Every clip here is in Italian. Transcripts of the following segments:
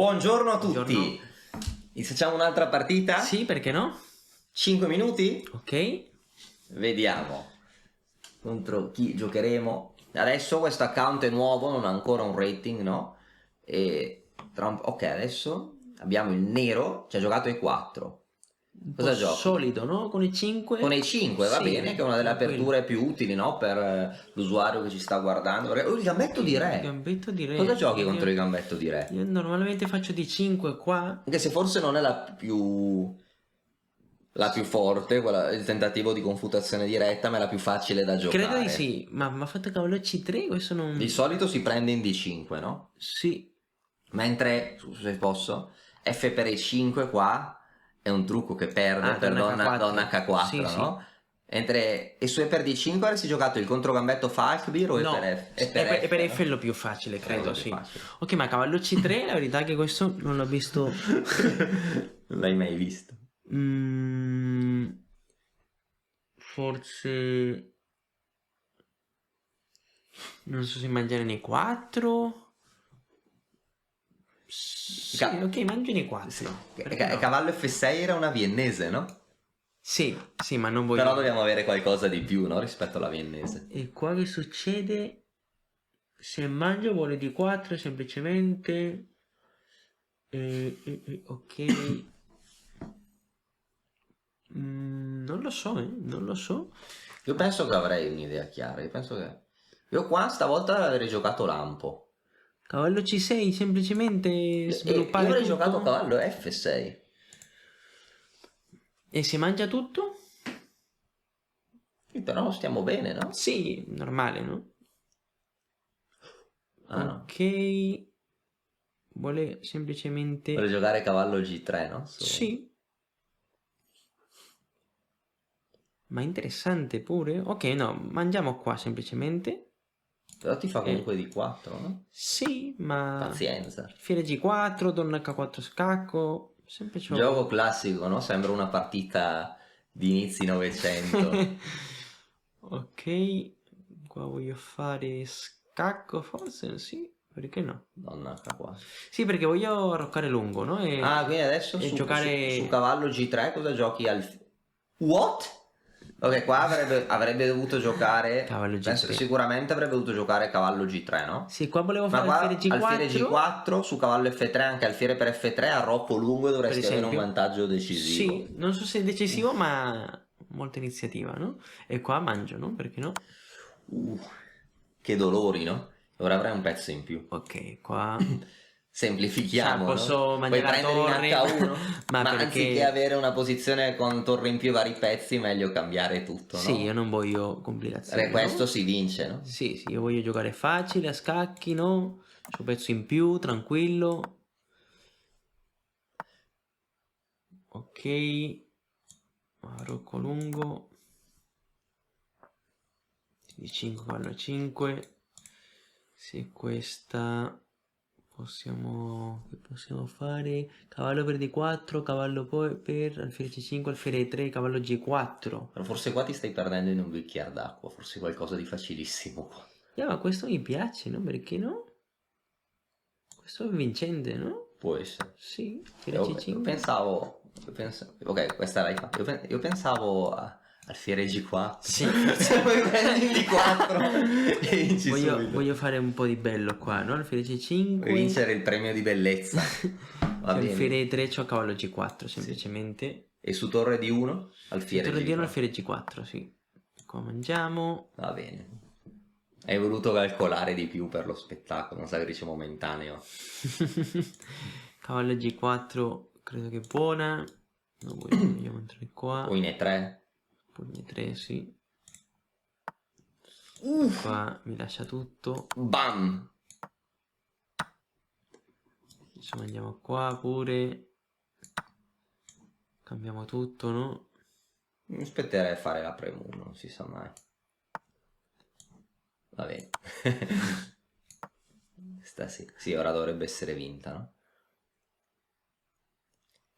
Buongiorno a tutti. Buongiorno. Facciamo un'altra partita? Sì, perché no? 5 minuti? Ok. Vediamo contro chi giocheremo. Adesso questo account è nuovo, non ha ancora un rating, no? Ok, adesso abbiamo il nero, ci ha giocato i 4. Un Cosa po' giochi? solido, no? Con i 5. Con i 5, va Sì, bene, che è una delle tranquillo. aperture più utili, no? Per l'usuario che ci sta guardando. Oh, il gambetto di Il re. gambetto di re. Cosa giochi contro il gambetto di re? Io normalmente faccio di 5 qua. Anche se forse non è la più forte, il tentativo di confutazione diretta, ma è la più facile da giocare. Credo di sì, ma mi ha fatto cavallo C3, questo non... Di solito si prende in D5, no? Sì. Mentre, se posso, F per E5 qua è un trucco che perde per donna H4, sì, no? sì. E su E per D5 avresti giocato il controgambetto Falkbeer o No, E per F? è per F no? è lo più facile, credo, Quello più sì. facile. Ok, ma cavallo C3, la verità è che questo non l'ho visto... Non l'hai mai visto. Forse... Non so se mangiare nei 4. Sì, ok, mangio nei 4. Sì. No? Cavallo F6 era una viennese, no? Sì, ma non voglio... Però dobbiamo avere qualcosa di più, no? Rispetto alla viennese. E qua che succede? Se mangio vuole di 4 semplicemente... ok... non lo so, non lo so. Io penso che avrei un'idea chiara. Io qua stavolta avrei giocato lampo. Cavallo C6 semplicemente sviluppare io avrei tutto. giocato cavallo F6. E si mangia tutto? Però stiamo bene, no? Sì, normale, no? Ok. Vuole semplicemente... Vuole giocare cavallo G3, no? Sì. Ma interessante pure. Ok, no, mangiamo qua semplicemente. Però ti fa comunque di 4, no? Sì, ma... Pazienza. Fiere G4, donna H4 scacco. Sempre ciò. Gioco classico, no? Sembra una partita di inizi Novecento. Ok, qua voglio fare scacco, forse sì, perché no? Donna H4. Sì, perché voglio arroccare lungo, no? Quindi adesso giocare... su cavallo G3 cosa giochi What? Ok, qua avrebbe dovuto giocare... Cavallo G3. Sicuramente avrebbe dovuto giocare cavallo G3, no? Sì, qua volevo Ma fare qua alfiere G4. alfiere G4, su cavallo F3, anche alfiere per F3, arroppo lungo e dovresti avere un vantaggio decisivo. Sì, non so se è decisivo, ma molta iniziativa, no? E qua mangio, no? Perché no? Che dolori, no? Ora avrai un pezzo in più. Ok, qua... Semplifichiamo, posso no? mangiare Puoi prendere in H1, ma perché... anziché avere una posizione con torre in più e vari pezzi, meglio cambiare tutto, no? Sì, io non voglio complicazioni. Questo no? si vince, no? Sì, io voglio giocare facile, a scacchi, no? C'ho pezzo in più, tranquillo. Ok. Rocco lungo. Di 5 cavallo 5. Se questa... Che possiamo fare? Cavallo per D4, cavallo poi per alfiere C5, alfiere E3, cavallo G4. Però forse qua ti stai perdendo in un bicchiere d'acqua, forse qualcosa di facilissimo qua. Ma questo mi piace, no? Perché no? Questo è vincente, no? Può essere. Sì, alfiere C5. Io pensavo... Ok, questa l'hai fatta. Io pensavo alfiere G4. Sì. Poi prendi il D4 e vinci voglio fare un po' di bello qua, no? Alfiere C5. Puoi vincere il premio di bellezza. Va bene. Alfiere E3, c'ho cavallo G4 semplicemente. E su torre di 1? Alfiere Torre G4. di 1, alfiere G4, sì. Qua mangiamo. Va bene. Hai voluto calcolare di più per lo spettacolo, un sacrificio momentaneo. Cavallo G4, credo che è buona. No, vogliamo entrare qua. O in E3. Pugni 3, sì. Qua mi lascia tutto. Bam! Adesso mandiamo qua pure. Cambiamo tutto, no? Mi aspetterei a fare la premo 1, non si sa mai. Va bene. Sì, ora dovrebbe essere vinta, no?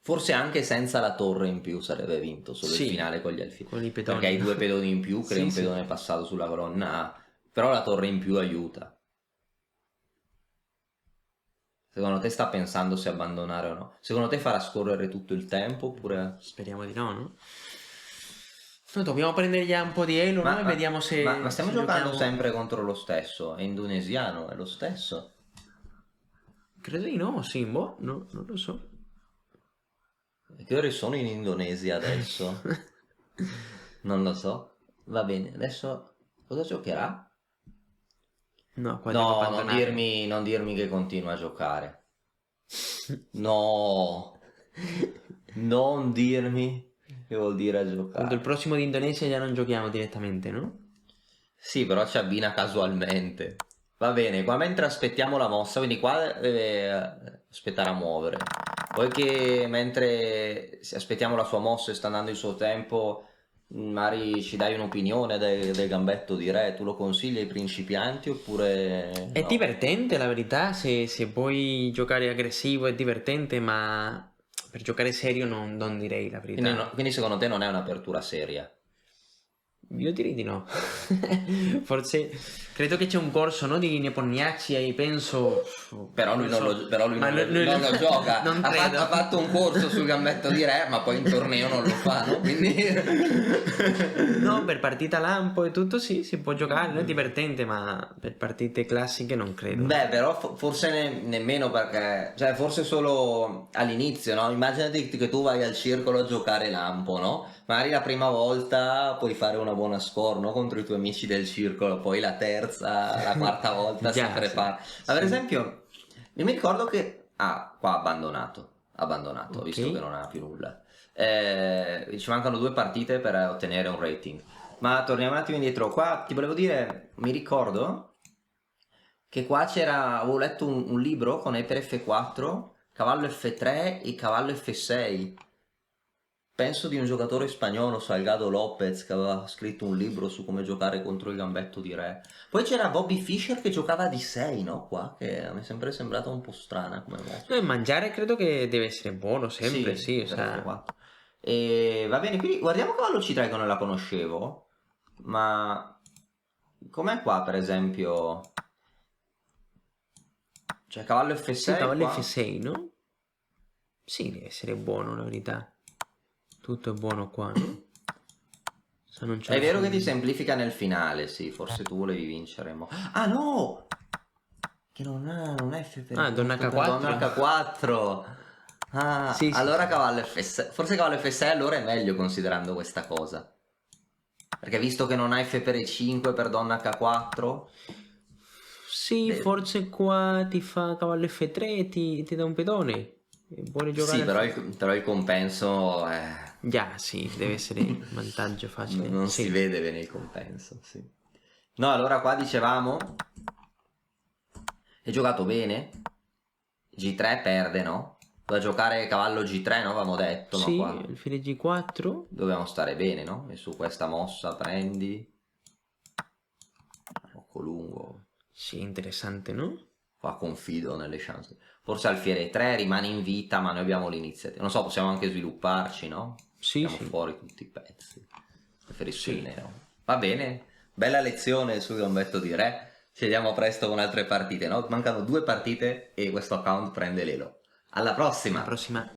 Forse anche senza la torre in più sarebbe vinto, solo il finale con gli alfieri. Con i pedoni. Perché hai 2 pedoni in più, crei un pedone passato sulla colonna A, però la torre in più aiuta. Secondo te sta pensando se abbandonare o no? Secondo te farà scorrere tutto il tempo oppure... Speriamo di no, no? Noi dobbiamo prendere già un po' di elo, no? E vediamo se ma stiamo se giocando giochiamo... sempre contro lo stesso, è indonesiano, è lo stesso. Credo di no, sì, boh, no, non lo so. Che ore sono in Indonesia adesso? Non lo so. Va bene, adesso cosa giocherà? No, qua devo No, abbandonare. non dirmi che continua a giocare. No, non dirmi che vuol dire a Quando il giocare. prossimo di Indonesia già non giochiamo direttamente, no? Sì, però ci abbina casualmente. Va bene, qua mentre aspettiamo la mossa, quindi qua deve aspettare a muovere. Poi che mentre aspettiamo la sua mossa e sta andando il suo tempo, magari ci dai un'opinione del gambetto di re, tu lo consigli ai principianti oppure È no? divertente, la verità, se vuoi giocare aggressivo è divertente, ma per giocare serio non direi la Quindi, verità. quindi secondo te non è un'apertura seria? Io direi di no. Forse credo che c'è un corso, no, di Nepomniachtchi e penso... Però lui, non non so. lo, però lui Ma non lui- non lo gioca, Non ha credo. ha fatto un corso sul gambetto di re, ma poi in torneo non lo fa, no? Quindi... No, per partita lampo e tutto sì, si può giocare, non è divertente, ma per partite classiche non credo. Beh, però forse nemmeno perché, cioè forse solo all'inizio, no? Immaginati che tu vai al circolo a giocare lampo, no? Magari la prima volta puoi fare una buona score, no? Contro i tuoi amici del circolo, poi la terza, la quarta volta si Già, prepara. sì, Ma per sì. esempio, io mi ricordo che... Ah, qua abbandonato, Ok. visto che non ha più nulla. Ci mancano 2 partite per ottenere un rating. Ma torniamo un attimo indietro. Qua ti volevo dire, mi ricordo che qua c'era, avevo letto un libro con E per F4, cavallo F3 e cavallo F6. Penso di un giocatore spagnolo, Salgado Lopez, che aveva scritto un libro su come giocare contro il gambetto di re. Poi c'era Bobby Fischer che giocava di 6, no? Qua, che mi è sempre sembrata un po' strana come mossa. No, e mangiare credo che deve essere buono sempre, sì, o per sea... F4. E va bene, quindi guardiamo cavallo C3 che non la conoscevo, ma com'è qua per esempio? Cioè cavallo Sì, F6 cavallo qua? F6, no? Sì, deve essere buono, la verità. Tutto è buono qua, no? Se non ce È la vero che fanno... ti semplifica nel finale, sì, forse tu volevi vincere. Ah no! Che non è F per Ah, donna donna H4? H4. Ah, Sì, sì, allora sì. cavallo F6. Forse cavallo F6 allora è meglio considerando questa cosa. Perché visto che non hai F per E5 per donna H4, Sì, forse qua ti fa cavallo F3 ti dà un pedone. E vuole giocare sì, al... però il compenso Già, sì, deve essere un vantaggio facile. non si Sì. vede bene il compenso, sì. No, allora qua dicevamo, è giocato bene, G3 perde, no? Doveva giocare cavallo G3, no? Avevamo detto, ma Sì, qua alfiere G4. dobbiamo stare bene, no? E su questa mossa prendi, tocco lungo, Sì, interessante, no? qua confido nelle chance. Forse alfiere 3 rimane in vita, ma noi abbiamo l'iniziativa. Non so, possiamo anche svilupparci, no? Sì, Tiriamo sì. fuori tutti i pezzi. Preferisco il Sì. nero. Va bene, bella lezione sul gambetto di re. Ci vediamo presto con altre partite, no? Mancano 2 partite e questo account prende l'elo. Alla Alla prossima! prossima.